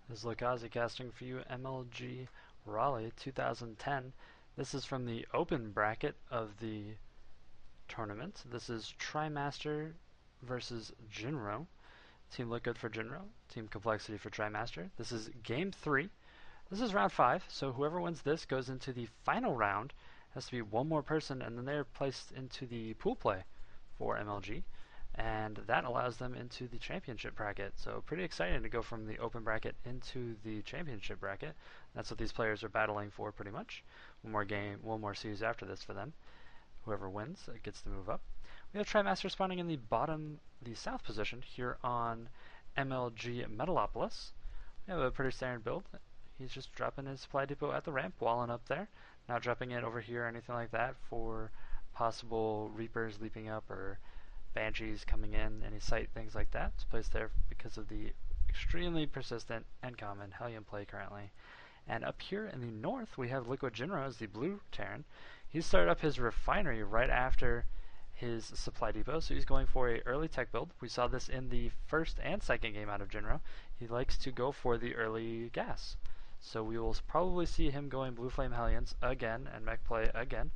This is Lokazi casting for you, MLG Raleigh 2010. This is from the open bracket of the tournament. This is TriMaster versus Jinro. Team Liquid for Jinro, Team Complexity for TriMaster. This is Game 3. This is round 5, so whoever wins this goes into the final round. Has to be one more person, and then they're placed into the pool play for MLG. And that allows them into the championship bracket. So pretty exciting to go from the open bracket into the championship bracket. That's what these players are battling for pretty much. One more series after this for them. Whoever wins gets to move up. We have TriMaster spawning in the south position here on MLG Metalopolis. We have a pretty standard build. He's just dropping his supply depot at the ramp, walling up there. Not dropping it over here or anything like that for possible Reapers leaping up or Banshees coming in, any sight, things like that. It's placed there because of the extremely persistent and common Hellion play currently. And up here in the north, we have LiquidJinro as the blue Terran. He started up his refinery right after his supply depot, so he's going for a early tech build. We saw this in the first and second game out of Jinro. He likes to go for the early gas. So we will probably see him going Blue Flame Hellions again and mech play again.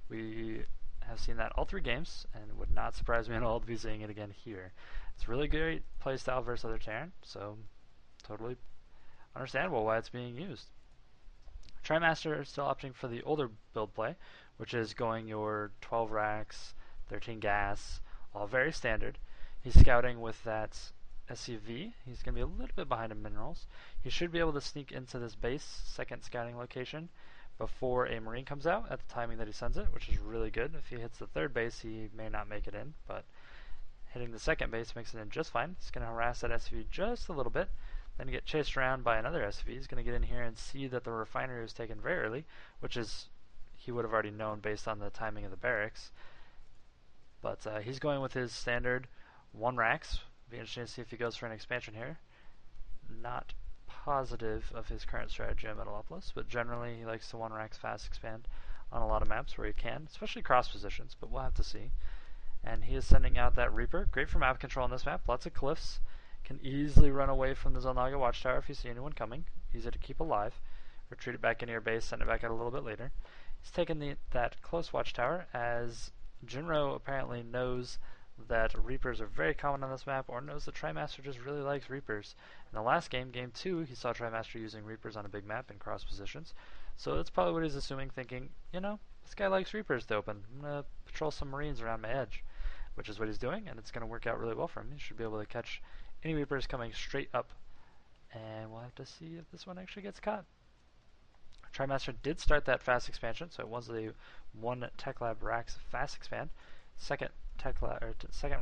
We have seen that all 3 games, and it would not surprise me at all to be seeing it again here. It's really great playstyle versus other Terran, so totally understandable why it's being used. TriMaster is still opting for the older build play, which is going your 12 racks, 13 gas, all very standard. He's scouting with that SCV. He's going to be a little bit behind in minerals. He should be able to sneak into this base, second scouting location, before a Marine comes out at the timing that he sends it, which is really good. If he hits the third base, he may not make it in, but hitting the second base makes it in just fine. He's going to harass that SCV just a little bit, then get chased around by another SCV. He's going to get in here and see that the refinery was taken very early, which is he would have already known based on the timing of the barracks. But he's going with his standard 1 racks. Be interesting to see if he goes for an expansion here. Not positive of his current strategy on Metalopolis, but generally he likes to 1 racks fast expand on a lot of maps where he can, especially cross positions, but we'll have to see. And he is sending out that Reaper. Great for map control on this map. Lots of cliffs. Can easily run away from the Zelnaga watchtower if you see anyone coming. Easy to keep alive. Retreat it back into your base, send it back out a little bit later. He's taken that close watchtower as Jinro apparently knows that Reapers are very common on this map, or knows that TriMaster just really likes Reapers. In the last game, Game 2, he saw TriMaster using Reapers on a big map in cross positions. So that's probably what he's assuming, thinking, you know, this guy likes Reapers to open. I'm going to patrol some Marines around my edge, which is what he's doing, and it's going to work out really well for him. He should be able to catch any Reapers coming straight up, and we'll have to see if this one actually gets caught. TriMaster did start that fast expansion, so it was the 1 Tech Lab racks fast expand. Second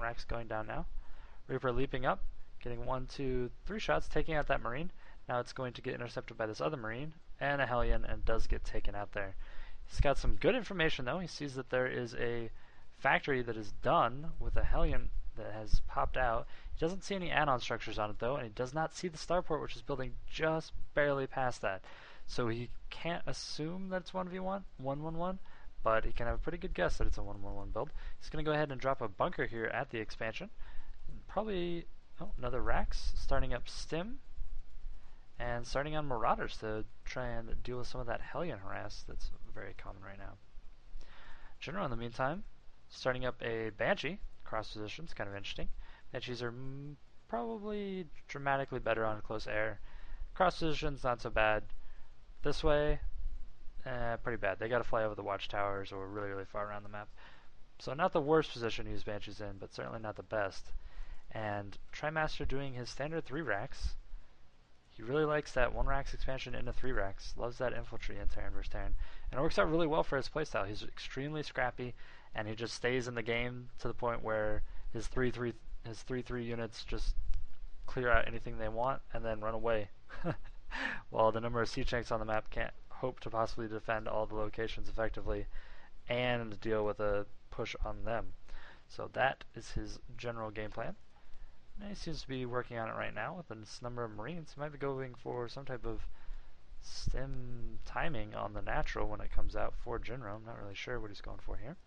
racks going down now. Reaper leaping up, getting 1, 2, 3 shots, taking out that Marine. Now it's going to get intercepted by this other Marine and a Hellion, and does get taken out there. He's got some good information though. He sees that there is a factory that is done with a Hellion that has popped out. He doesn't see any add-on structures on it though, and he does not see the starport, which is building just barely past that. So he can't assume that it's 1v1, 1-1-1, but he can have a pretty good guess that it's a 1-1-1 build. He's going to go ahead and drop a bunker here at the expansion. And probably another racks, starting up Stim, and starting on Marauders to try and deal with some of that Hellion harass that's very common right now. Jinro, in the meantime, starting up a Banshee. Cross positions, kind of interesting. Banshees are probably dramatically better on close air. Cross positions, not so bad. This way, pretty bad. They got to fly over the watchtowers or really, really far around the map. So not the worst position to use Banshees in, but certainly not the best. And TriMaster doing his standard 3 racks. He really likes that 1 racks expansion into 3 racks. Loves that infantry in Terran vs. Terran. And it works out really well for his playstyle. He's extremely scrappy, and he just stays in the game to the point where his 3-3 units just clear out anything they want and then run away. While the number of siege tanks on the map can't hope to possibly defend all the locations effectively and deal with a push on them. So that is his general game plan. And he seems to be working on it right now with this number of Marines. He might be going for some type of stim timing on the natural when it comes out for Jinro. I'm not really sure what he's going for here.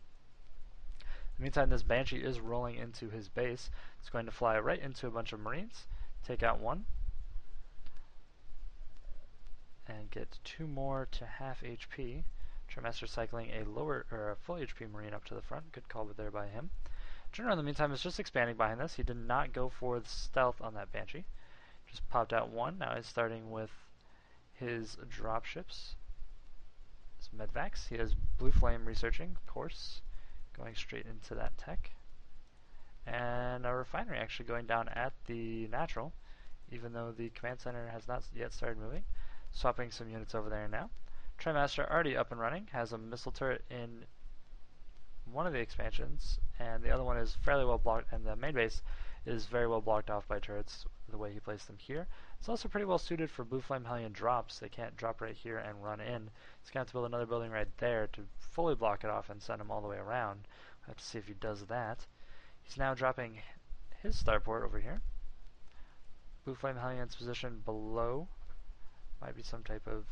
In the meantime, this Banshee is rolling into his base. It's going to fly right into a bunch of Marines, take out 1. and get 2 more to half HP. TriMaster cycling a lower or a full HP Marine up to the front. Good call there by him. Jinro in the meantime is just expanding behind this. He did not go for the stealth on that Banshee. Just popped out one. Now he's starting with his dropships. His medvacs. He has Blue Flame researching, of course, going straight into that tech. And a refinery actually going down at the natural, even though the command center has not yet started moving. Swapping some units over there now. TriMaster already up and running, has a missile turret in one of the expansions, and the other one is fairly well blocked, and the main base is very well blocked off by turrets the way he placed them here. It's also pretty well suited for Blue Flame Hellion drops. They can't drop right here and run in. He's going to have to build another building right there to fully block it off and send him all the way around. We'll have to see if he does that. He's now dropping his starport over here. Blue Flame Hellion's position below. Might be some type of...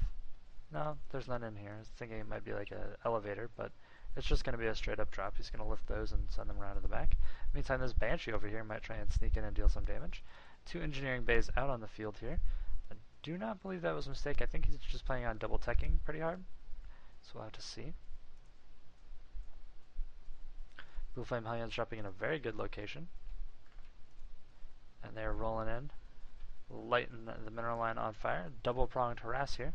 No, there's none in here. I was thinking it might be like an elevator, but it's just going to be a straight up drop. He's going to lift those and send them around to the back. Meantime, this Banshee over here might try and sneak in and deal some damage. 2 engineering bays out on the field here. I do not believe that was a mistake. I think he's just planning on double teching pretty hard. So we'll have to see. Blue Flame Hellion's dropping in a very good location. And they're rolling in. Lighting the mineral line on fire. Double pronged harass here.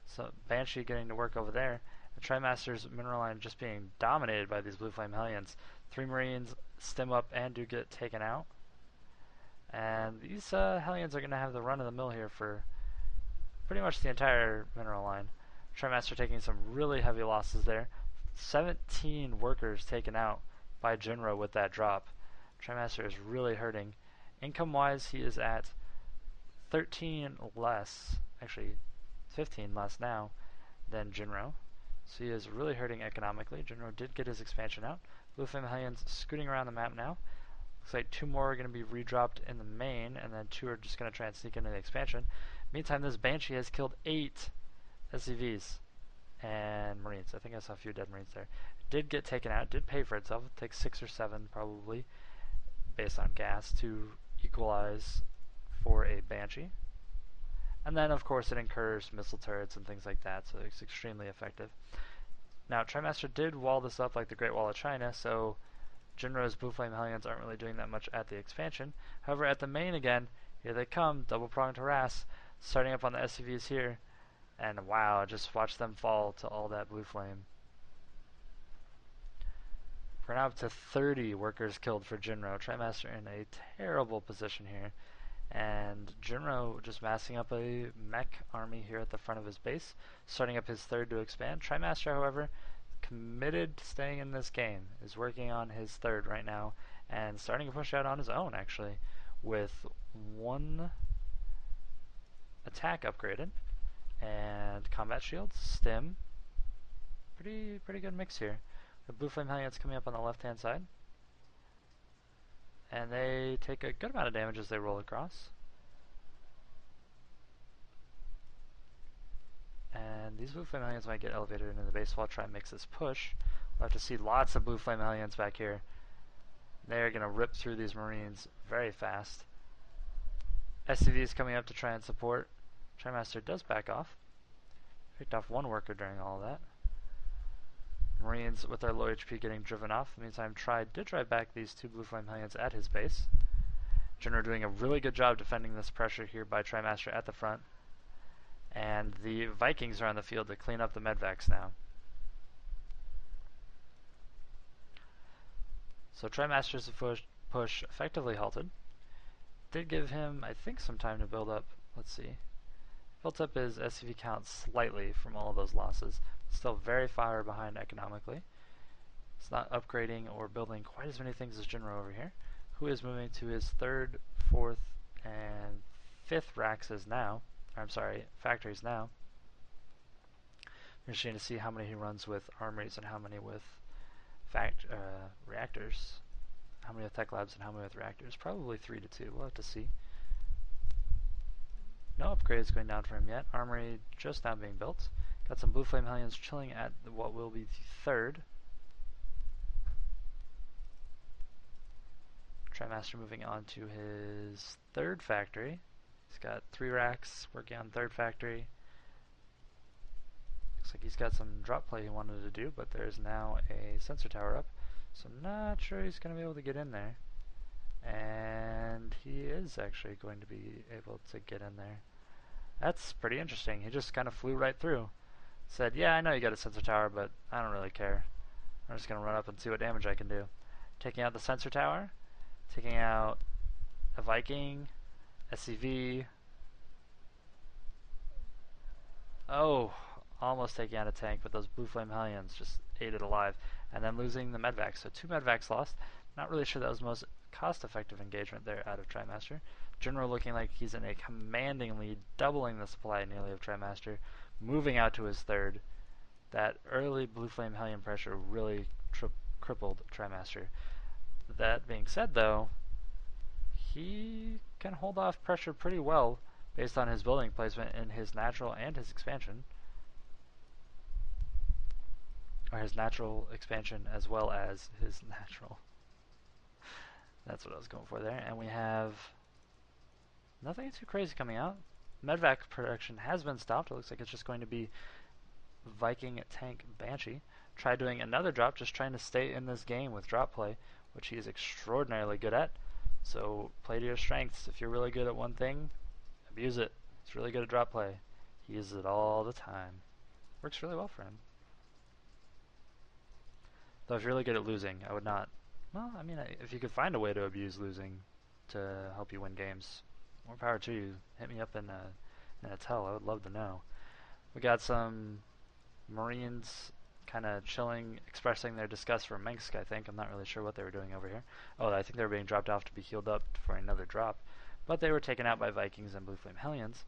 So Banshee getting to work over there. The TriMaster's mineral line just being dominated by these Blue Flame Hellions. 3 Marines stem up and do get taken out. And these Hellions are going to have the run of the mill here for pretty much the entire mineral line. TriMaster taking some really heavy losses there. 17 workers taken out by Jinro with that drop. TriMaster is really hurting. Income-wise, he is at 13 less, actually 15 less now than Jinro. So he is really hurting economically. Jinro did get his expansion out. Blue Flame Hellions scooting around the map now. Looks like 2 more are going to be redropped in the main, and then 2 are just going to try and sneak into the expansion. Meantime, this Banshee has killed 8 SCVs and Marines. I think I saw a few dead Marines there. Did get taken out, did pay for itself. It takes 6 or 7 probably, based on gas, to equalize for a Banshee. And then, of course, it incurs missile turrets and things like that, so it's extremely effective. Now, TriMaster did wall this up like the Great Wall of China, so Jinro's Blue Flame Hellions aren't really doing that much at the expansion. However, at the main again, here they come, double-pronged harass, starting up on the SCVs here. And wow, just watch them fall to all that Blue Flame. We're now up to 30 workers killed for Jinro. TriMaster in a terrible position here. And Jinro just massing up a mech army here at the front of his base, starting up his 3rd to expand. TriMaster, however, committed to staying in this game, is working on his 3rd right now, and starting to push out on his own, actually, with 1 attack upgraded, and combat shields, stim. Pretty good mix here. The Blue Flame Hellions coming up on the left-hand side. And they take a good amount of damage as they roll across. And these Blue Flame Hellions might get elevated into the base while I try and mix this push. We'll have to see lots of Blue Flame Hellions back here. They're going to rip through these Marines very fast. SCVs coming up to try and support. TriMaster does back off. Picked off 1 worker during all of that. Marines with their low HP getting driven off. In the meantime, did drive back these 2 Blue Flame Hellions at his base. Jinro doing a really good job defending this pressure here by TriMaster at the front. And the Vikings are on the field to clean up the medvacs now. So TriMaster's push effectively halted. Did give him, I think, some time to build up. Let's see. Built up his SCV count slightly from all of those losses. Still very far behind economically. It's not upgrading or building quite as many things as Jinro over here, who is moving to his 3rd, 4th, and 5th factories now. We're just going to see how many he runs with armories and how many with reactors. How many with tech labs and how many with reactors. Probably 3 to 2. We'll have to see. No upgrades going down for him yet. Armory just now being built. Got some Blue Flame Hellions chilling at what will be the 3rd. TriMaster moving on to his 3rd factory. He's got 3 racks working on 3rd factory. Looks like he's got some drop play he wanted to do, but there's now a sensor tower up, so not sure he's going to be able to get in there. And he is actually going to be able to get in there. That's pretty interesting. He just kind of flew right through. Said, yeah, I know you got a sensor tower, but I don't really care. I'm just going to run up and see what damage I can do. Taking out the sensor tower, taking out a Viking, SCV. Oh, almost taking out a tank, but those Blue Flame Hellions just ate it alive. And then losing the medvacs. So 2 medvacs lost. Not really sure that was the most cost-effective engagement there out of TriMaster. Jinro looking like he's in a commanding lead, doubling the supply nearly of TriMaster, moving out to his third. That early Blue Flame Hellion pressure really crippled TriMaster. That being said, though, he can hold off pressure pretty well based on his building placement in his natural and his expansion. Or his natural expansion as well as his natural. That's what I was going for there. And we have nothing too crazy coming out. Medvac production has been stopped. It looks like it's just going to be Viking tank Banshee. Try doing another drop, just trying to stay in this game with drop play, which he is extraordinarily good at. So play to your strengths. If you're really good at one thing, abuse it. He's really good at drop play. He uses it all the time. Works really well for him. Though if you're really good at losing, I would not. Well, I mean, if you could find a way to abuse losing to help you win games, more power to you. Hit me up in a tell. I would love to know. We got some Marines kind of chilling, expressing their disgust for Minsk, I think. I'm not really sure what they were doing over here. Oh, I think they were being dropped off to be healed up for another drop. But they were taken out by Vikings and Blue Flame Hellions.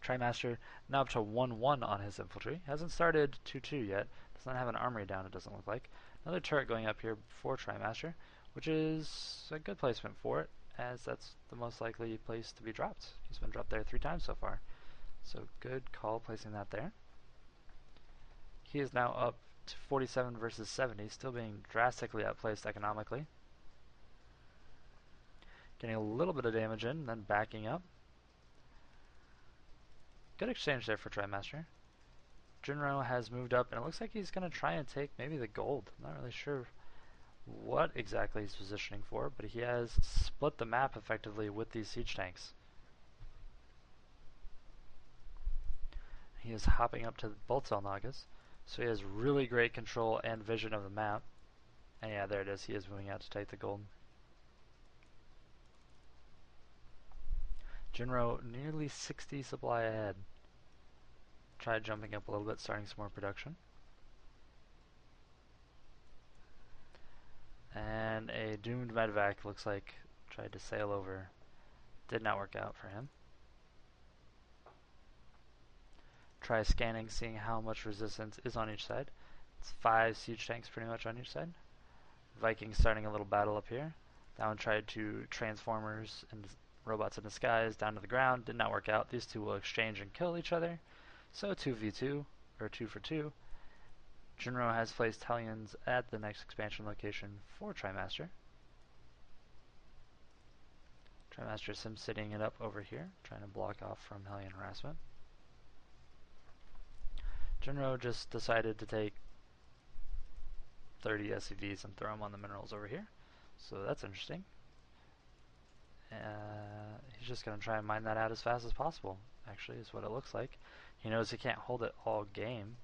TriMaster now up to 1-1 on his infantry. Hasn't started 2-2 yet. Does not have an armory down, it doesn't look like. Another turret going up here for TriMaster, which is a good placement for it, as that's the most likely place to be dropped. He's been dropped there 3 times so far. So good call placing that there. He is now up to 47 versus 70, still being drastically outplaced economically. Getting a little bit of damage in, then backing up. Good exchange there for TriMaster. Jinro has moved up, and it looks like he's going to try and take maybe the gold. I'm not really sure what exactly he's positioning for, but he has split the map effectively with these siege tanks. He is hopping up to both Zelnagas, so he has really great control and vision of the map. And yeah, there it is. He is moving out to take the gold. Jinro nearly 60 supply ahead. Try jumping up a little bit, starting some more production. And a doomed medvac looks like tried to sail over. Did not work out for him. Try scanning, seeing how much resistance is on each side. It's 5 siege tanks pretty much on each side. Vikings starting a little battle up here. That one tried to transformers and robots in disguise down to the ground. Did not work out. These two will exchange and kill each other. So 2v2, or 2 for 2. Jinro has placed Hellions at the next expansion location for TriMaster. TriMaster is sitting it up over here, trying to block off from Hellion harassment. Jinro just decided to take 30 SCVs and throw them on the minerals over here. So that's interesting. He's just going to try and mine that out as fast as possible, actually, is what it looks like. He knows he can't hold it all game,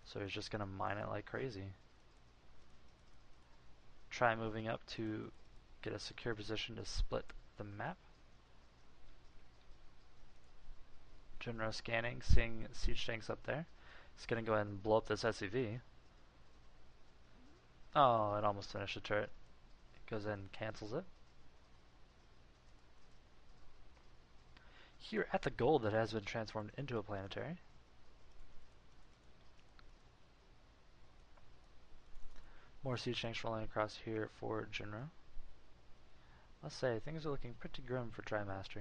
so he's just going to mine it like crazy. Try moving up to get a secure position to split the map. Jinro scanning, seeing siege tanks up there. He's going to go ahead and blow up this SCV. Oh, it almost finished the turret. It goes in and cancels it. Here at the gold that has been transformed into a planetary. More siege tanks rolling across here for Jinro. Let's say things are looking pretty grim for TriMaster.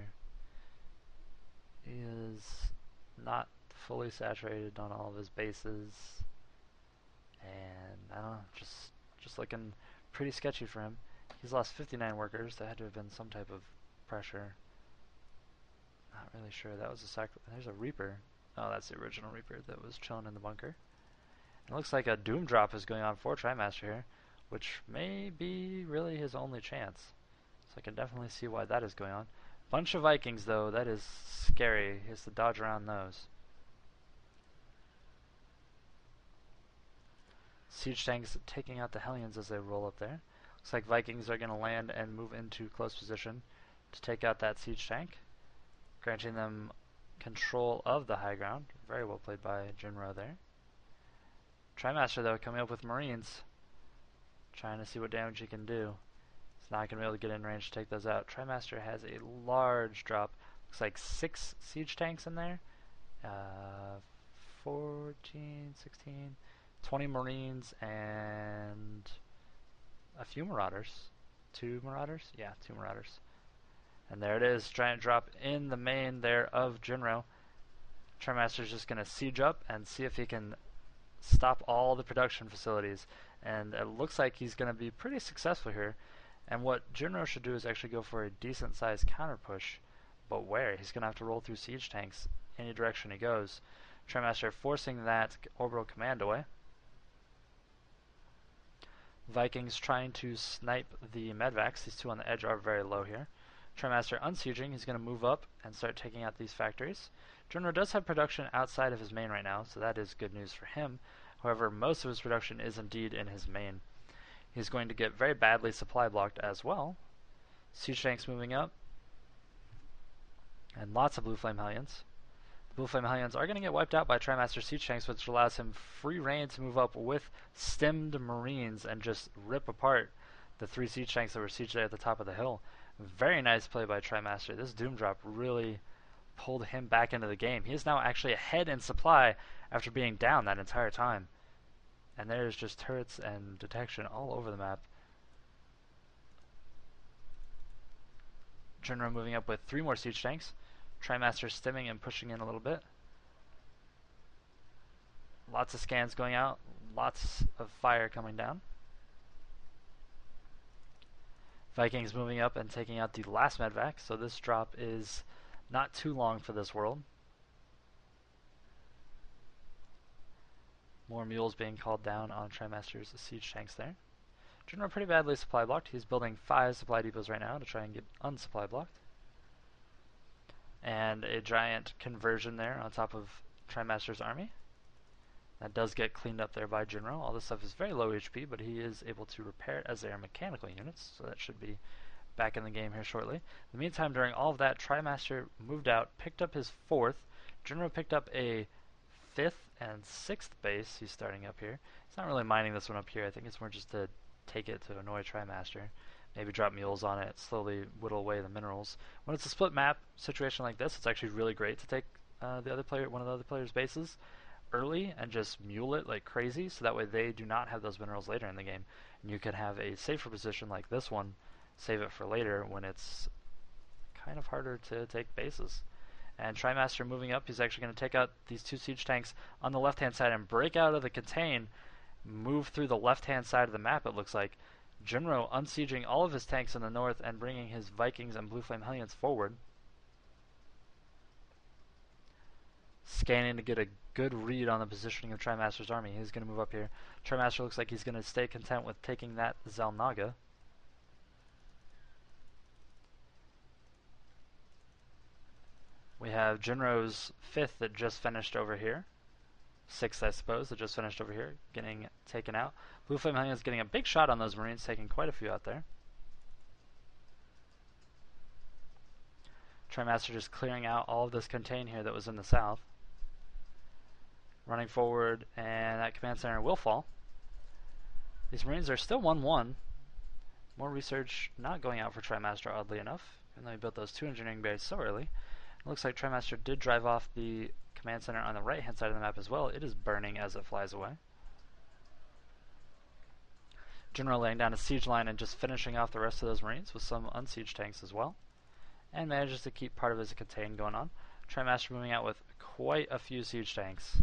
He is not fully saturated on all of his bases, and I don't know, just looking pretty sketchy for him. He's lost 59 workers. There had to have been some type of pressure. Not really sure. That was a there's a Reaper Oh, that's the original Reaper that was chilling in the bunker. It looks like a Doom drop is going on for TriMaster here, which may be really his only chance. So I can definitely see why that is going on. Bunch of Vikings though, that is scary. He has to dodge around those. Siege tanks taking out the Hellions as they roll up there. Looks like Vikings are going to land and move into close position to take out that siege tank, granting them control of the high ground. Very well played by Jinro there. TriMaster though coming up with Marines, trying to see what damage he can do. He's not going to be able to get in range to take those out. TriMaster has a large drop. Looks like 6 siege tanks in there. 14, 16, 20 Marines and a few Marauders. 2 Marauders? Yeah, 2 Marauders. And there it is, giant drop in the main there of Jinro. TriMaster's just going to siege up and see if he can stop all the production facilities. And it looks like he's going to be pretty successful here. And what Jinro should do is actually go for a decent sized counter push. But where? He's going to have to roll through siege tanks any direction he goes. TriMaster forcing that orbital command away. Vikings trying to snipe the medvacs. These two on the edge are very low here. TriMaster unsieging. He's going to move up and start taking out these factories. Jinro does have production outside of his main right now, so that is good news for him. However, most of his production is indeed in his main. He's going to get very badly supply blocked as well. Siege tanks moving up. And lots of Blue Flame Hellions. The Blue Flame Hellions are going to get wiped out by TriMaster siege tanks, which allows him free reign to move up with stemmed Marines and just rip apart the 3 siege tanks that were sieged there at the top of the hill. Very nice play by TriMaster. This Doom drop really pulled him back into the game. He is now actually ahead in supply after being down that entire time. And there's just turrets and detection all over the map. Jinro moving up with 3 more siege tanks. TriMaster stemming and pushing in a little bit. Lots of scans going out. Lots of fire coming down. Vikings moving up and taking out the last medvac. So this drop is not too long for this world. More mules being called down on TriMaster's siege tanks there. Jinro pretty badly supply blocked. He's building 5 supply depots right now to try and get unsupply blocked. And a giant conversion there on top of TriMaster's army. That does get cleaned up there by Jinro. All this stuff is very low HP, but he is able to repair it as they are mechanical units, so that should be back in the game here shortly. In the meantime, during all of that, TriMaster moved out, picked up his 4th. Jinro picked up a 5th and 6th base. He's starting up here. He's not really mining this one up here. I think it's more just to take it to annoy TriMaster. Maybe drop mules on it, slowly whittle away the minerals. When it's a split map situation like this, it's actually really great to take one of the other player's bases early and just mule it like crazy, so that way they do not have those minerals later in the game. And you can have a safer position like this one, save it for later when it's kind of harder to take bases. And TriMaster moving up, he's actually going to take out these 2 siege tanks on the left-hand side and break out of the contain, move through the left-hand side of the map, it looks like. Jinro unsieging all of his tanks in the north and bringing his Vikings and Blue Flame Hellions forward. Scanning to get a good read on the positioning of TriMaster's army. He's going to move up here. TriMaster looks like he's going to stay content with taking that Xel'Naga. We have Jinro's 5th that just finished over here. 6th, I suppose, that just finished over here, getting taken out. Blue Flame Hellions getting a big shot on those Marines, taking quite a few out there. TriMaster just clearing out all of this contain here that was in the south. Running forward, and that command center will fall. These Marines are still 1-1. More research not going out for TriMaster, oddly enough, even though he built those 2 engineering bays so early. It looks like TriMaster did drive off the command center on the right-hand side of the map as well. It is burning as it flies away. Jinro laying down a siege line and just finishing off the rest of those Marines with some unsieged tanks as well. And manages to keep part of his contain going on. TriMaster moving out with quite a few siege tanks.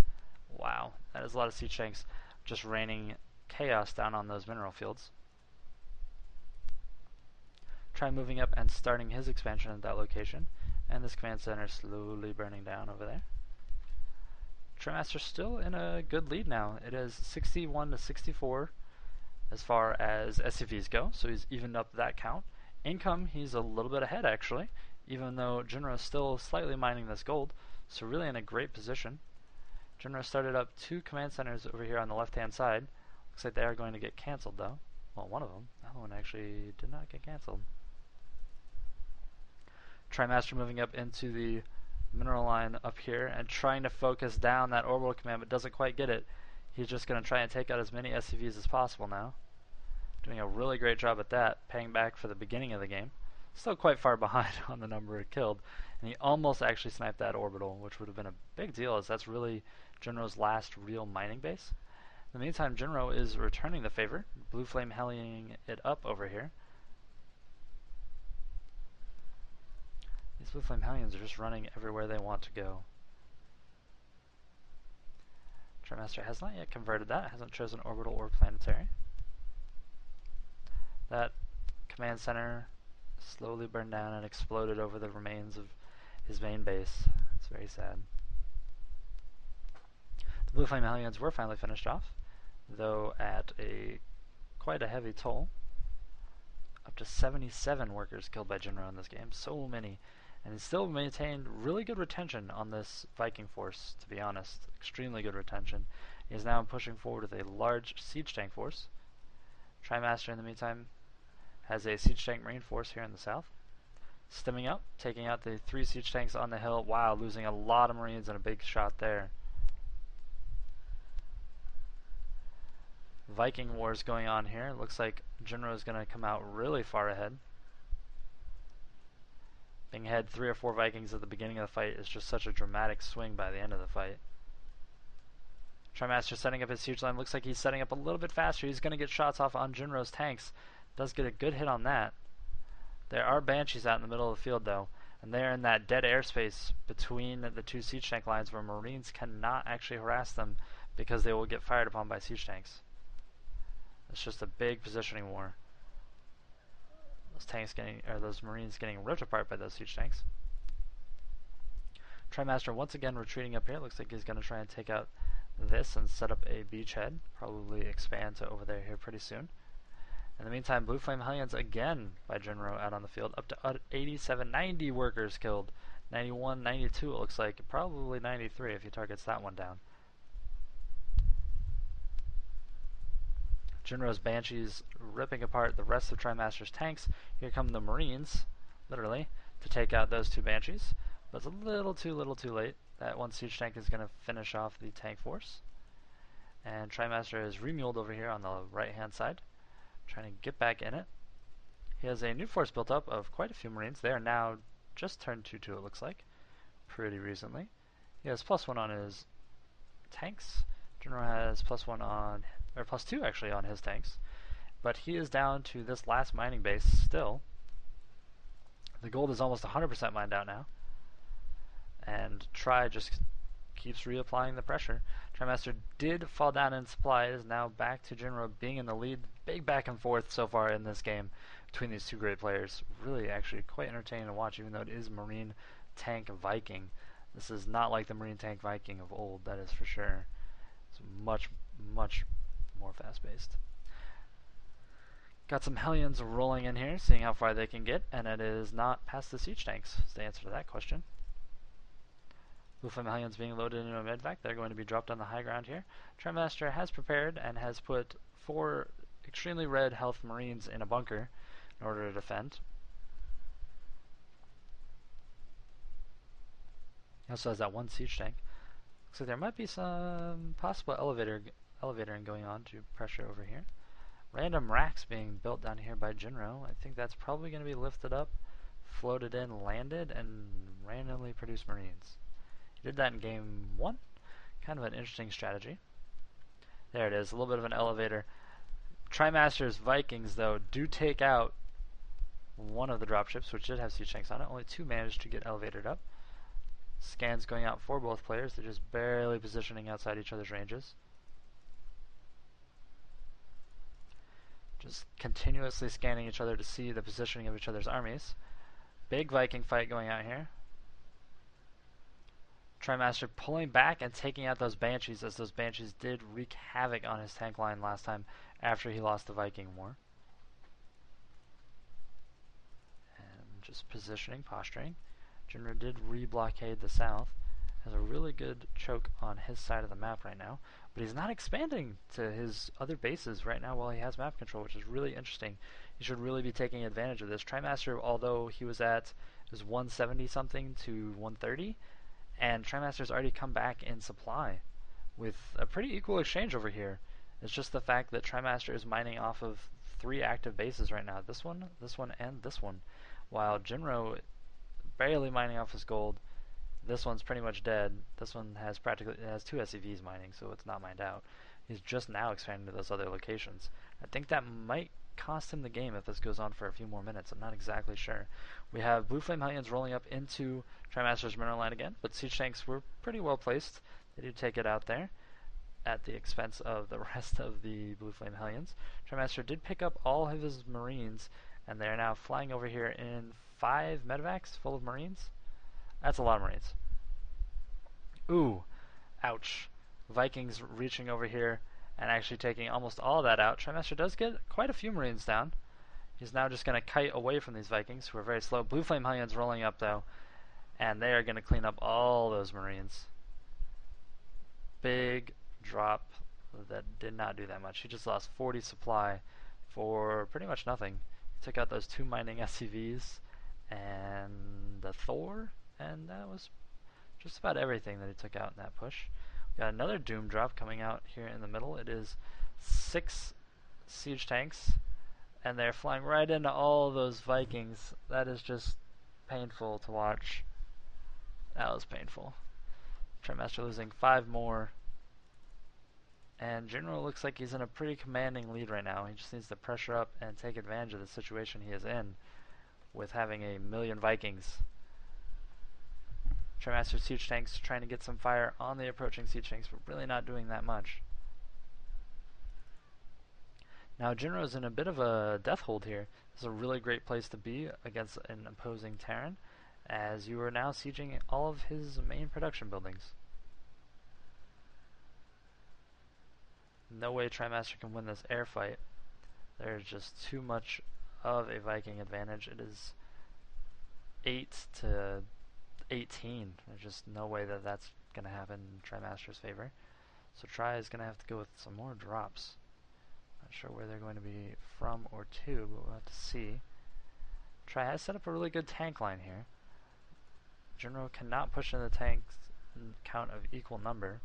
Wow, that is a lot of siege tanks just raining chaos down on those mineral fields. Try moving up and starting his expansion at that location. And this command center slowly burning down over there. TriMaster's still in a good lead now. It is 61 to 64 as far as SCVs go, so he's evened up that count. Income, he's a little bit ahead actually, even though Jinro is still slightly mining this gold, so really in a great position. Jinro started up 2 command centers over here on the left-hand side. Looks like they are going to get cancelled though. Well, one of them. The other one actually did not get cancelled. TriMaster moving up into the mineral line up here and trying to focus down that orbital command, but doesn't quite get it. He's just going to try and take out as many SCVs as possible now. Doing a really great job at that, paying back for the beginning of the game. Still quite far behind on the number killed, and he almost actually sniped that orbital, which would have been a big deal, as that's really Jinro's last real mining base. In the meantime, Jinro is returning the favor, Blue Flame hellying it up over here. These Blue Flame Hellions are just running everywhere they want to go. TriMaster has not yet converted that, hasn't chosen orbital or planetary. That command center slowly burned down and exploded over the remains of his main base. It's very sad. The Blue Flame Hellions were finally finished off, though at quite a heavy toll. Up to 77 workers killed by Jinro in this game, so many. And he still maintained really good retention on this Viking force, to be honest. Extremely good retention. He is now pushing forward with a large siege tank force. TriMaster, in the meantime, has a siege tank marine force here in the south. Stemming up, taking out the 3 siege tanks on the hill. Wow, losing a lot of marines and a big shot there. Viking wars going on here. Looks like Jinro is going to come out really far ahead. Being ahead 3 or 4 Vikings at the beginning of the fight is just such a dramatic swing by the end of the fight. TriMaster setting up his siege line. Looks like he's setting up a little bit faster. He's going to get shots off on Jinro's tanks. Does get a good hit on that. There are Banshees out in the middle of the field though, and they're in that dead airspace between the 2 siege tank lines where Marines cannot actually harass them because they will get fired upon by siege tanks. It's just a big positioning war. Those Marines getting ripped apart by those siege tanks. TriMaster once again retreating up here. Looks like he's going to try and take out this and set up a beachhead. Probably expand to over there here pretty soon. In the meantime, Blue Flame Hellions again by Jinro out on the field. Up to 87, 90 workers killed. 91, 92 it looks like. Probably 93 if he targets that one down. Jinro's Banshees ripping apart the rest of TriMaster's tanks. Here come the Marines, literally, to take out those 2 Banshees. But it's a little too late. That 1 siege tank is going to finish off the tank force. And TriMaster is remuled over here on the right-hand side, trying to get back in it. He has a new force built up of quite a few Marines. They are now just turned 2-2 it looks like, pretty recently. He has +1 on his tanks. Jinro has +1 on, or +2 actually on his tanks. But he is down to this last mining base still. The gold is almost 100% mined out now. And Tri just keeps reapplying the pressure. TriMaster did fall down in supply. It is now back to Jinro being in the lead. Big back and forth so far in this game between these 2 great players. Really actually quite entertaining to watch, even though it is Marine Tank Viking. This is not like the Marine Tank Viking of old, that is for sure. It's much more fast-paced. Got some Hellions rolling in here, seeing how far they can get, and it is not past the siege tanks, is the answer to that question. Blue Flame Hellions being loaded into a medvac. They're going to be dropped on the high ground here. TriMaster has prepared and has put 4 extremely red health Marines in a bunker in order to defend. He also has that 1 siege tank. Looks like there might be some possible elevatoring going on to pressure over here. Random racks being built down here by Jinro. I think that's probably going to be lifted up, floated in, landed, and randomly produce Marines. He did that in game 1. Kind of an interesting strategy. There it is, a little bit of an elevator. TriMaster's Vikings, though, do take out one of the dropships, which did have siege tanks on it. Only 2 managed to get elevated up. Scans going out for both players. They're just barely positioning outside each other's ranges. Just continuously scanning each other to see the positioning of each other's armies. Big Viking fight going out here. TriMaster pulling back and taking out those Banshees, as those Banshees did wreak havoc on his tank line last time after he lost the Viking War. And just positioning, posturing. Jinro did re-blockade the south. Has a really good choke on his side of the map right now, but he's not expanding to his other bases right now while he has map control, which is really interesting. He should really be taking advantage of this. TriMaster, although he was at 170 something to 130, and TriMaster's already come back in supply with a pretty equal exchange over here. It's just the fact that TriMaster is mining off of 3 active bases right now. This one, and this one. While Jinro barely mining off his gold. This one's pretty much dead. This one has 2 SCVs mining, so it's not mined out. He's just now expanding to those other locations. I think that might cost him the game if this goes on for a few more minutes. I'm not exactly sure. We have Blue Flame Hellions rolling up into TriMaster's mineral line again, but siege tanks were pretty well placed. They did take it out there at the expense of the rest of the Blue Flame Hellions. TriMaster did pick up all of his Marines, and they're now flying over here in 5 medevacs full of Marines. That's a lot of Marines. Ooh, ouch. Vikings reaching over here and actually taking almost all of that out. TriMaster does get quite a few Marines down. He's now just going to kite away from these Vikings, who are very slow. Blue Flame Hellions rolling up, though, and they are going to clean up all those Marines. Big drop that did not do that much. He just lost 40 supply for pretty much nothing. He took out those 2 mining SCVs and the Thor, and that was just about everything that he took out in that push. We got another Doom drop coming out here in the middle. It is 6 siege tanks, and they're flying right into all those Vikings. That is just painful to watch. That was painful. TriMaster losing 5 more. And Jinro looks like he's in a pretty commanding lead right now. He just needs to pressure up and take advantage of the situation he is in with having a million Vikings. TriMaster siege tanks trying to get some fire on the approaching siege tanks, but really not doing that much. Now Jinro's in a bit of a death hold here. This is a really great place to be against an opposing Terran, as you are now sieging all of his main production buildings. No way TriMaster can win this air fight. There's just too much of a Viking advantage. It is 8 to 18. There's just no way that that's going to happen in TriMaster's favor. So Tri is going to have to go with some more drops. Not sure where they're going to be from or to, but we'll have to see. Tri has set up a really good tank line here. Jinro cannot push in the tanks in count of equal number.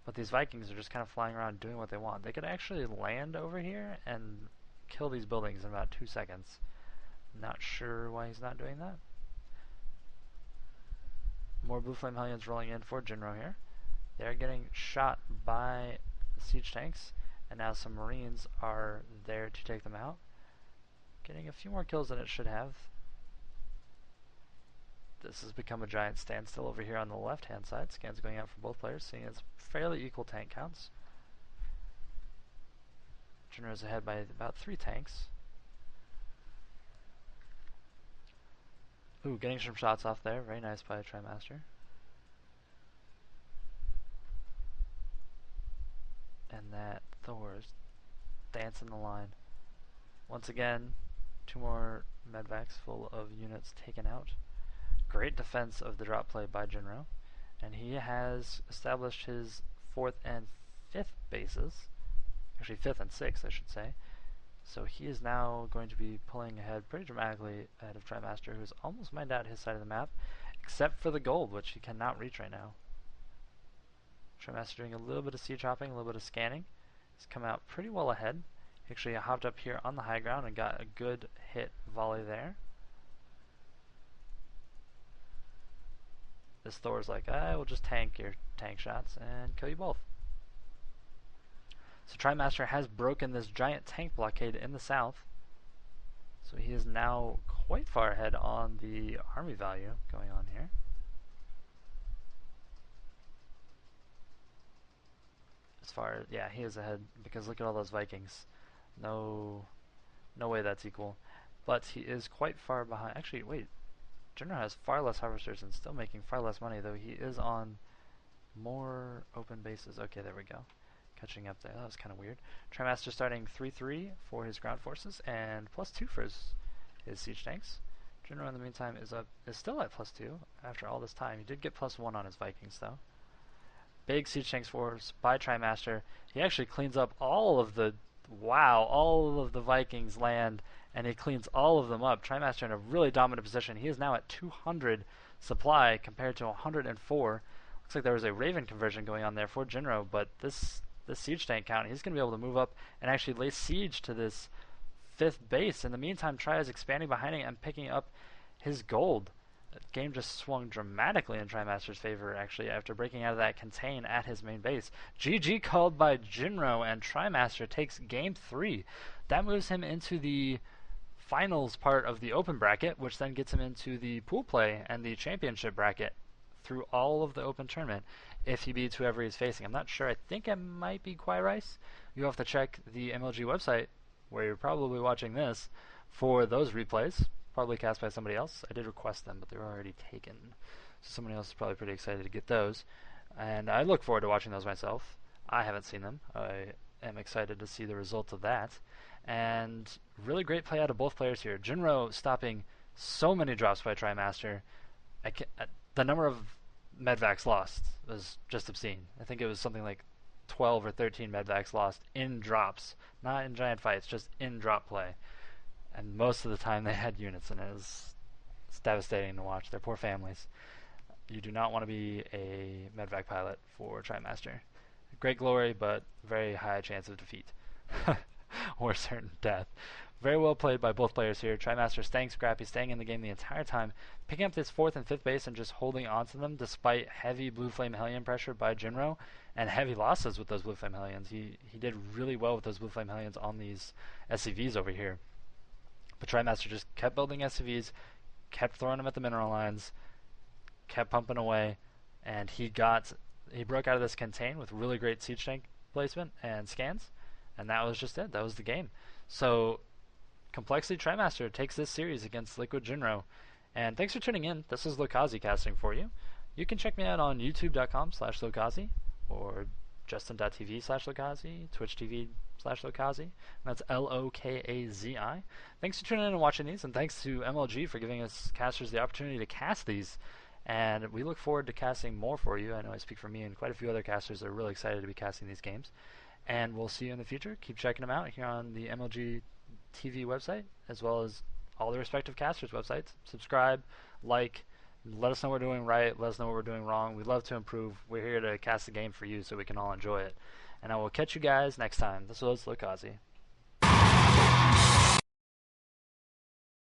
But these Vikings are just kind of flying around doing what they want. They could actually land over here and kill these buildings in about 2 seconds. Not sure why he's not doing that. More Blue Flame Hellions rolling in for Jinro here. They're getting shot by the siege tanks, and now some Marines are there to take them out. Getting a few more kills than it should have. This has become a giant standstill over here on the left-hand side. Scans going out for both players, seeing as fairly equal tank counts. Jinro's ahead by about 3 tanks. Ooh, getting some shots off there. Very nice by TriMaster. And that Thor is dancing the line. Once again, 2 more medvacs full of units taken out. Great defense of the drop play by Jinro. And he has established his 4th and 5th bases. Actually 5th and 6th, I should say. So he is now going to be pulling ahead pretty dramatically ahead of TriMaster, who's almost mined out his side of the map, except for the gold, which he cannot reach right now. TriMaster doing a little bit of siege hopping, a little bit of scanning. He's come out pretty well ahead. He actually hopped up here on the high ground and got a good hit volley there. This Thor's like, I will just tank your tank shots and kill you both. So TriMaster has broken this giant tank blockade in the south. So he is now quite far ahead on the army value going on here. As far as, yeah, he is ahead because look at all those Vikings. No way that's equal. But he is quite far behind. Actually, wait. Jinro has far less harvesters and still making far less money, though he is on more open bases. Okay, there we go. Catching up there. That was kind of weird. TriMaster starting 3-3 for his ground forces and +2 for his siege tanks. Jinro in the meantime is still at +2 after all this time. He did get +1 on his Vikings though. Big siege tanks force by TriMaster. He actually cleans up all of the Vikings land, and he cleans all of them up. TriMaster in a really dominant position. He is now at 200 supply compared to 104. Looks like there was a Raven conversion going on there for Jinro, but this siege tank count, he's going to be able to move up and actually lay siege to this 5th base. In the meantime, Tri is expanding behind him and picking up his gold. The game just swung dramatically in TriMaster's favor, actually, after breaking out of that contain at his main base. GG called by Jinro, and TriMaster takes Game 3. That moves him into the finals part of the open bracket, which then gets him into the pool play and the championship bracket through all of the open tournament if he beats whoever he's facing. I'm not sure. I think it might be Rice. You have to check the MLG website, where you're probably watching this, for those replays. Probably cast by somebody else. I did request them, but they were already taken. So somebody else is probably pretty excited to get those. And I look forward to watching those myself. I haven't seen them. I am excited to see the results of that. And really great play out of both players here. Jinro stopping so many drops by TriMaster. The number of medvacs lost was just obscene. I think it was something like 12 or 13 medvacs lost in drops. Not in giant fights, just in drop play. And most of the time they had units, and it's devastating to watch. Their poor families. You do not want to be a medvac pilot for TriMaster. Great glory, but very high chance of defeat. Or certain death. Very well played by both players here. TriMaster staying scrappy, staying in the game the entire time, picking up this 4th and 5th base and just holding on to them despite heavy Blue Flame Hellion pressure by Jinro and heavy losses with those Blue Flame Hellions. He did really well with those Blue Flame Hellions on these SCVs over here. But TriMaster just kept building SCVs, kept throwing them at the mineral lines, kept pumping away, and he broke out of this contain with really great siege tank placement and scans, and that was just it. That was the game. So Complexity TriMaster takes this series against LiquidJinro. And thanks for tuning in. This is Lokazi casting for you. You can check me out on youtube.com/Lokazi or justin.tv/Lokazi, twitch.tv/Lokazi. That's Lokazi. Thanks for tuning in and watching these, and thanks to MLG for giving us casters the opportunity to cast these. And we look forward to casting more for you. I know I speak for me and quite a few other casters that are really excited to be casting these games. And we'll see you in the future. Keep checking them out here on the MLG TV website, as well as all the respective casters' websites. Subscribe, like, let us know what we're doing right, let us know what we're doing wrong. We'd love to improve. We're here to cast the game for you so we can all enjoy it. And I will catch you guys next time. This was Lokazi.